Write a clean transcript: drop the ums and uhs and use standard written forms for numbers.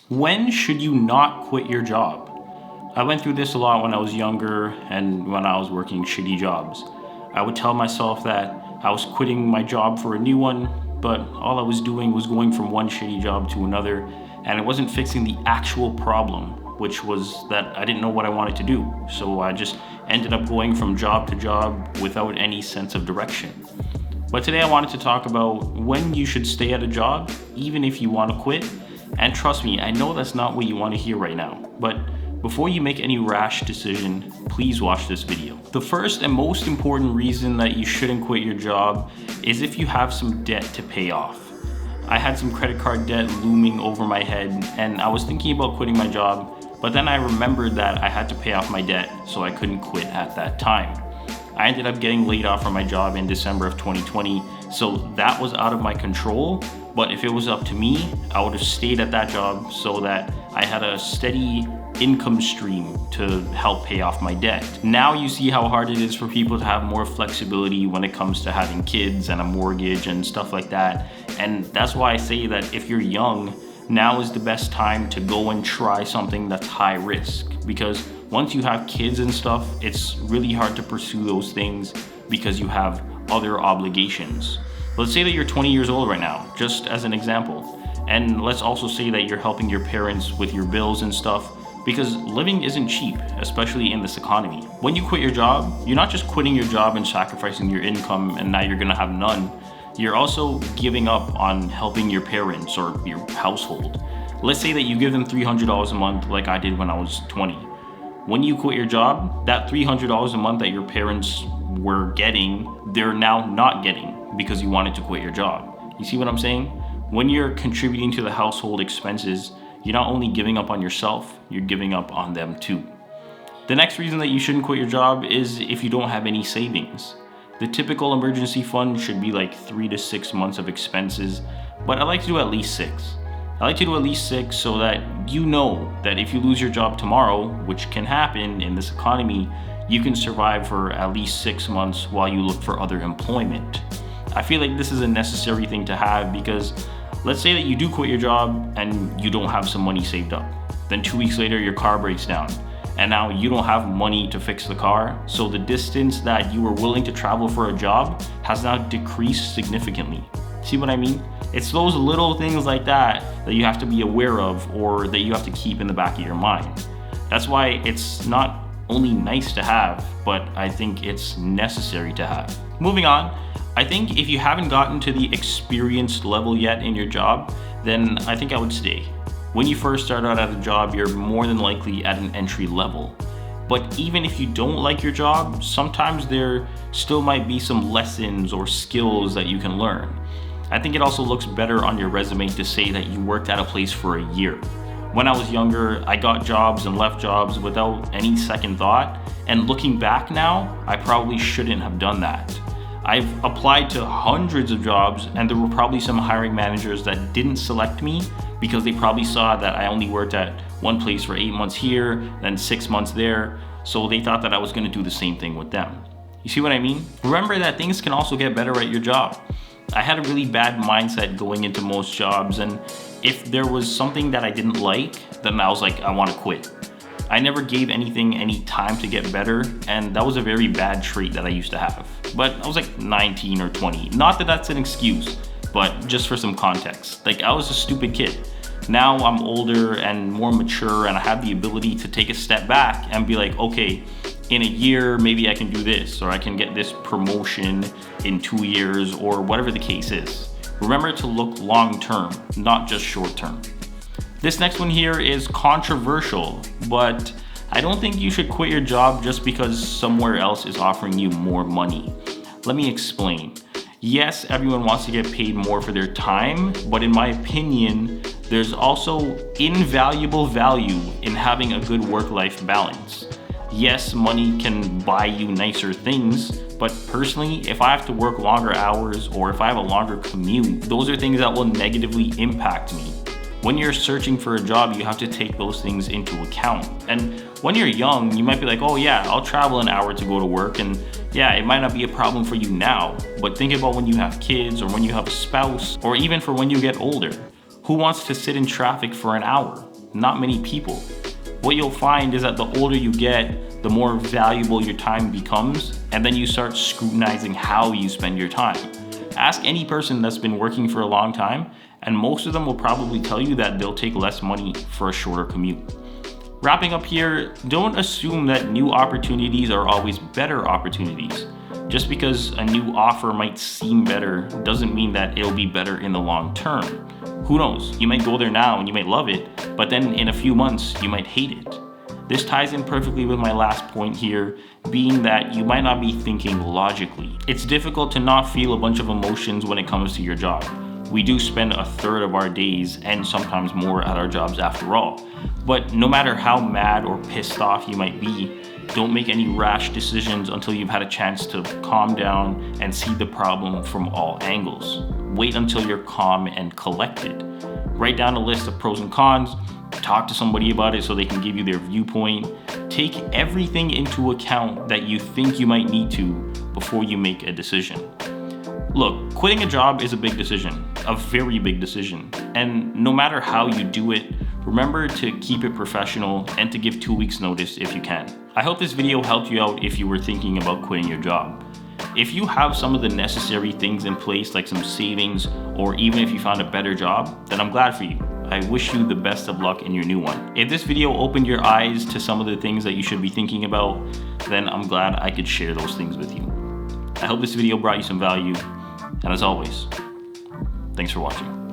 When should you not quit your job? I went through this a lot when I was younger and when I was working shitty jobs. I would tell myself that I was quitting my job for a new one, but all I was doing was going from one shitty job to another, and it wasn't fixing the actual problem, which was that I didn't know what I wanted to do. So I just ended up going from job to job without any sense of direction. But today I wanted to talk about when you should stay at a job, even if you want to quit. And trust me, I know that's not what you want to hear right now, but before you make any rash decision, please watch this video. The first and most important reason that you shouldn't quit your job is if you have some debt to pay off. I had some credit card debt looming over my head, and I was thinking about quitting my job, but then I remembered that I had to pay off my debt, so I couldn't quit at that time. I ended up getting laid off from my job in December of 2020, so that was out of my control. But if it was up to me, I would have stayed at that job so that I had a steady income stream to help pay off my debt. Now you see how hard it is for people to have more flexibility when it comes to having kids and a mortgage and stuff like that. And that's why I say that if you're young, now is the best time to go and try something that's high risk, because once you have kids and stuff, it's really hard to pursue those things because you have other obligations. Let's say that you're 20 years old right now, just as an example. And let's also say that you're helping your parents with your bills and stuff, because living isn't cheap, especially in this economy. When you quit your job, you're not just quitting your job and sacrificing your income and now you're gonna have none. You're also giving up on helping your parents or your household. Let's say that you give them $300 a month like I did when I was 20. When you quit your job, that $300 a month that your parents were getting, they're now not getting because you wanted to quit your job. You see what I'm saying? When you're contributing to the household expenses, you're not only giving up on yourself, you're giving up on them too. The next reason that you shouldn't quit your job is if you don't have any savings. The typical emergency fund should be like 3 to 6 months of expenses, but I like to do at least 6. I like to do at least 6 so that you know that if you lose your job tomorrow, which can happen in this economy, you can survive for at least 6 months while you look for other employment. I feel like this is a necessary thing to have because let's say that you do quit your job and you don't have some money saved up. Then 2 weeks later, your car breaks down and now you don't have money to fix the car. So the distance that you were willing to travel for a job has now decreased significantly. See what I mean? It's those little things like that that you have to be aware of or that you have to keep in the back of your mind. That's why it's not only nice to have, but I think it's necessary to have. Moving on, I think if you haven't gotten to the experienced level yet in your job, then I think I would stay. When you first start out at a job, you're more than likely at an entry level. But even if you don't like your job, sometimes there still might be some lessons or skills that you can learn. I think it also looks better on your resume to say that you worked at a place for a year. When I was younger, I got jobs and left jobs without any second thought, and looking back now, I probably shouldn't have done that. I've applied to hundreds of jobs, and there were probably some hiring managers that didn't select me because they probably saw that I only worked at one place for 8 months here, then 6 months there, so they thought that I was gonna do the same thing with them. You see what I mean? Remember that things can also get better at your job. I had a really bad mindset going into most jobs, and if there was something that I didn't like, then I was like, I want to quit. I never gave anything any time to get better, and that was a very bad trait that I used to have. But I was like 19 or 20. Not that that's an excuse, but just for some context. Like, I was a stupid kid. Now I'm older and more mature, and I have the ability to take a step back and be like, okay, in a year, maybe I can do this, or I can get this promotion in 2 years, or whatever the case is. Remember to look long term, not just short term. This next one here is controversial, but I don't think you should quit your job just because somewhere else is offering you more money. Let me explain. Yes, everyone wants to get paid more for their time, but in my opinion, there's also invaluable value in having a good work-life balance. Yes, money can buy you nicer things, but personally, if I have to work longer hours or if I have a longer commute, those are things that will negatively impact me. When you're searching for a job, you have to take those things into account. And when you're young, you might be like, oh yeah, I'll travel an hour to go to work, and yeah, it might not be a problem for you now, but think about when you have kids or when you have a spouse, or even for when you get older. Who wants to sit in traffic for an hour? Not many people. What you'll find is that the older you get, the more valuable your time becomes, and then you start scrutinizing how you spend your time. Ask any person that's been working for a long time, and most of them will probably tell you that they'll take less money for a shorter commute. Wrapping up here, don't assume that new opportunities are always better opportunities. Just because a new offer might seem better doesn't mean that it'll be better in the long term. Who knows? You might go there now and you might love it, but then in a few months you might hate it. This ties in perfectly with my last point here, being that you might not be thinking logically. It's difficult to not feel a bunch of emotions when it comes to your job. We do spend a third of our days and sometimes more at our jobs after all. But no matter how mad or pissed off you might be, don't make any rash decisions until you've had a chance to calm down and see the problem from all angles. Wait until you're calm and collected. Write down a list of pros and cons, talk to somebody about it so they can give you their viewpoint. Take everything into account that you think you might need to before you make a decision. Look, quitting a job is a big decision, a very big decision. And no matter how you do it, remember to keep it professional and to give 2 weeks notice if you can. I hope this video helped you out if you were thinking about quitting your job. If you have some of the necessary things in place, like some savings, or even if you found a better job, then I'm glad for you. I wish you the best of luck in your new one. If this video opened your eyes to some of the things that you should be thinking about, then I'm glad I could share those things with you. I hope this video brought you some value, and as always, thanks for watching.